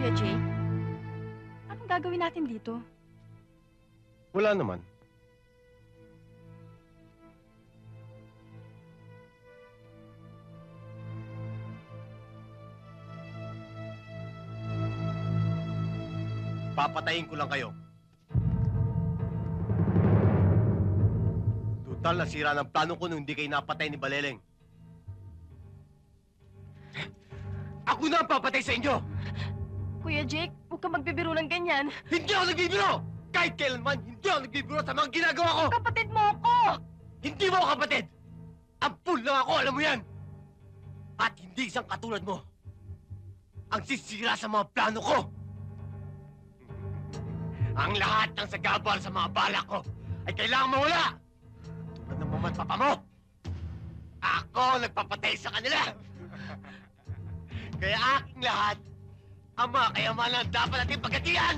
Kuya Jake? Anong gagawin natin dito? Wala naman. Papatayin ko lang kayo. Total, nasira ng plano ko nung hindi kayo napatay ni Baleleng. Ako na ang papatay sa inyo! Kuya Jake, huwag kang magbibiro ng ganyan. Hindi ako nagbibiro! Kahit kailanman, hindi ako nagbibiro sa mga ginagawa ko! Kapatid mo ako! Hindi mo ako kapatid! Ampul lang ako, alam mo yan! At hindi isang katulad mo ang sisira sa mga plano ko! Ang lahat ng sagabal sa mga balak ko ay kailangang mawala! Tulad ng mama at papa mo! Ako nagpapatay sa kanila! Kaya aking lahat ang mga kayamanan dapat natin pagkatiyan!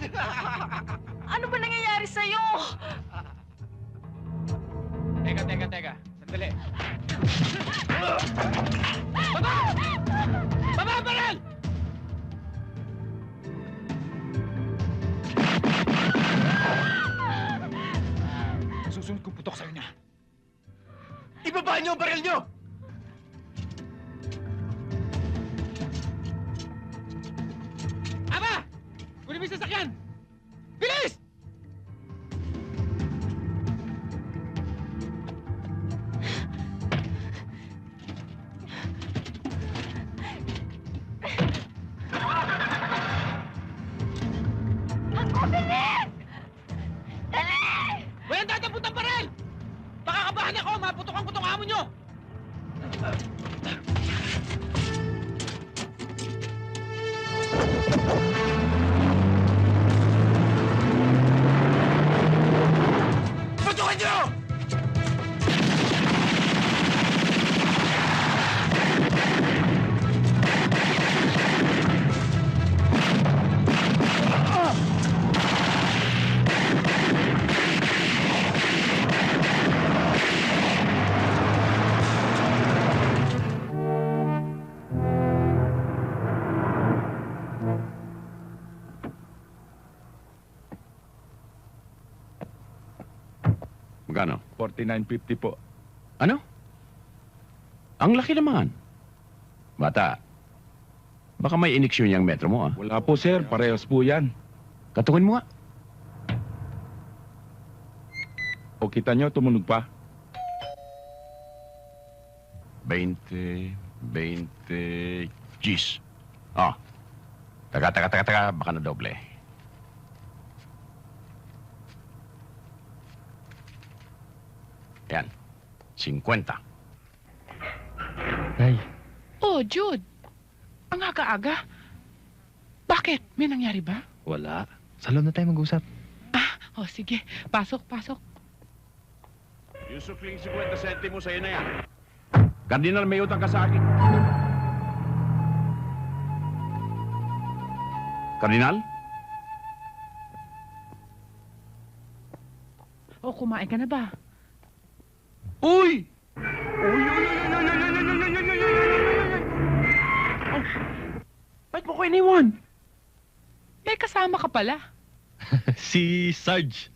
Ano ba nangyayari sa'yo? Teka. Sandali. Baba! Baba, Barel! Susunod kong putok sa'yo na. Ibaba niyo ang baril niyo! Aba! Kunin mo yung sasakyan! Bilis! Ako, bilis! Dali! Walang tatapot ng baril! Baka kabahan ako! Maputokan ko tong amo nyo! Patukan niyo! Magkano? 49.50 po. Ano? Ang laki naman. Bata, baka may iniksyon yung metro mo, ah. Wala po, sir. Parehas po yan. Katungin mo nga. O kita nyo, tumunog pa. 20, G's. Oh. Taga, baka na doble. Yan. 50. Ay, Oh, Jude. Ang aga-aga. Bakit? May nangyari ba? Wala. Sa loob na tayo mag-usap. Oh, sige. Pasok. Yung sukling 50 centimo sa'yo na yan. Kardinal, may utang ka sa akin. Kardinal? Oh, kumain ka na ba? Uy! Ba't mo ko iniwan? May kasama ka pala. Si Sarge.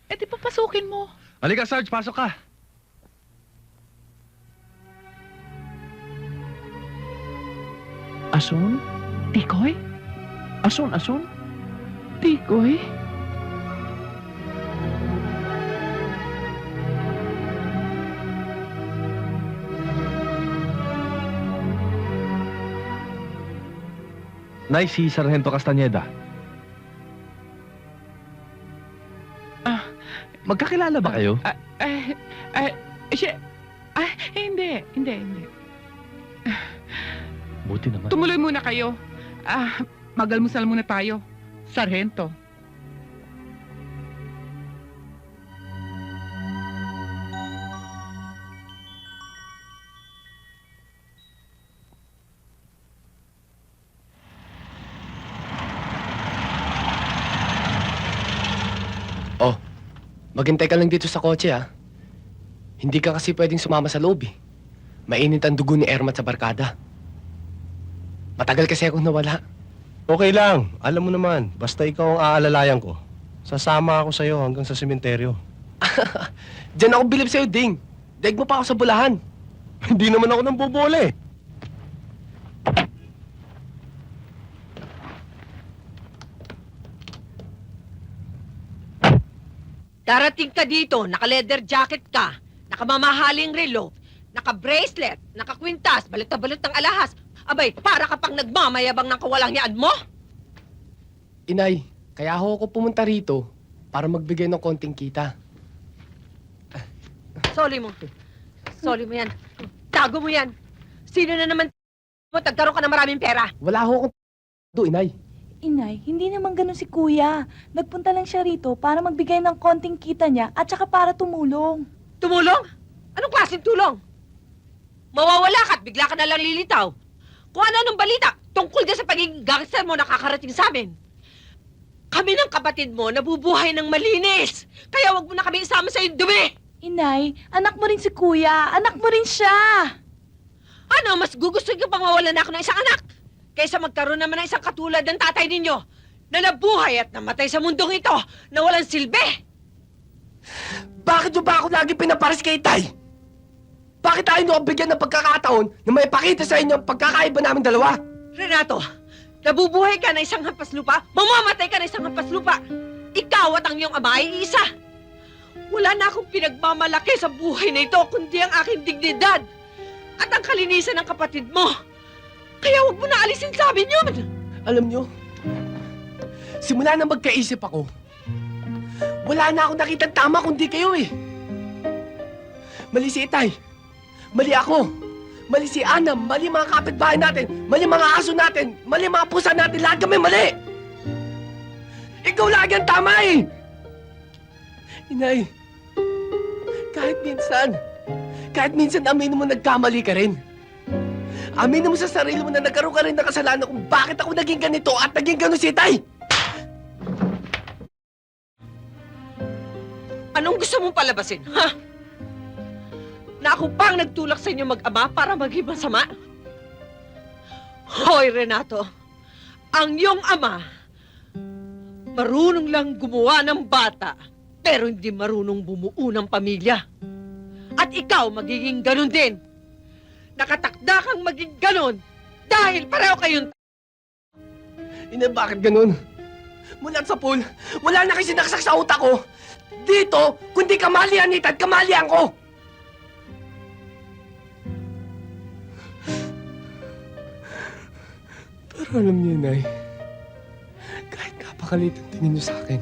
Eh, di papasukin mo. Halika, Sarge. Pasok ka. Ason? Tikoy? Ason? Tikoy? Nay, si Sargento Castañeda. Magkakilala ba kayo? Siya... hindi. Buti naman. Tumuloy muna kayo. Magalmusal muna tayo. Sargento. Maghintay ka lang dito sa kotse, ha? Hindi ka kasi pwedeng sumama sa loob, eh. Mainit ang dugo ni Ermat sa barkada. Matagal kasi akong nawala. Okay lang. Alam mo naman, basta ikaw ang aalalayan ko. Sasama ako sa'yo hanggang sa sementeryo. Diyan ako bilib sa'yo, Ding. Daig mo pa ako sa bulahan. Hindi naman ako nang bobola eh. Darating ka dito, naka-leather jacket ka, nakamamahaling relo, naka-bracelet, naka-kwintas, balot na balot ng alahas. Abay, para ka pang nagmamayabang ng kawalang yaan mo? Inay, kaya ako pumunta rito para magbigay ng konting kita. Soli mo. Soli mo yan. Tago mo yan. Sino na naman mo tagkaroon ka ng maraming pera? Wala akong Inay. Inay, hindi naman ganun si Kuya. Nagpunta lang siya rito para magbigay ng konting kita niya at saka para tumulong. Tumulong? Anong klaseng tulong? Mawawala ka at bigla ka na lang lilitaw. Kung ano-anong balita tungkol din sa pagiging gangster mo nakakarating sa amin. Kami ng kapatid mo nabubuhay ng malinis. Kaya wag mo na kami isama sa iyong dumi. Inay, anak mo rin si Kuya. Anak mo rin siya. Ano, mas gugustuhin ko pang mawalan ako ng isang anak kaysa magkaroon naman ng isang katulad ng tatay ninyo na nabuhay at namatay sa mundong ito na walang silbi. Bakit mo ba ako lagi pinaparis kay Tay? Bakit tayo nyo bigyan ng pagkakataon na may pakita sa inyo ang pagkakaiba namin dalawa? Renato, nabubuhay ka na isang hampas lupa, mamamatay ka na isang hampas lupa. Ikaw at ang iyong ama ay isa. Wala na akong pinagmamalaki sa buhay na ito kundi ang aking dignidad at ang kalinisan ng kapatid mo. Kaya wag mo na alisin sa amin yun. Alam nyo, simula na magkaisip ako, wala na akong nakitang tama kundi kayo eh. Mali si Itay, mali ako, mali si Ana, mali mga kapitbahay natin, mali mga aso natin, mali mga pusa natin, lahat kami mali! Ikaw lagi ang tama eh! Inay, kahit minsan aminin mo nagkamali ka rin. Aminin mo sa sarili mo na nagkaroon ka rin ng kasalanan kung bakit ako naging ganito at naging gano'n si Tay! Anong gusto mong palabasin, ha? Na ako pang nagtulak sa inyo mag-ama para maging masama? Hoy, Renato, ang iyong ama, marunong lang gumawa ng bata, pero hindi marunong bumuo ng pamilya. At ikaw, magiging ganun din. Nakatakda kang maging ganun dahil pareho kayong Ina, bakit ganun? Mula sa pool, wala na kasi nakasaksak sa utak ko. Dito, kundi kamalian ni Tad, kamalian ko! Pero alam niyo, Nay, kahit napakalit ang tingin niyo sa akin,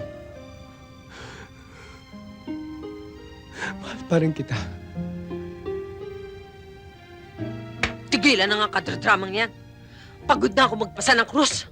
mahal pa rin kita. tigilan na nga kadradramang yan. Pagod na ako magpasa ng krus.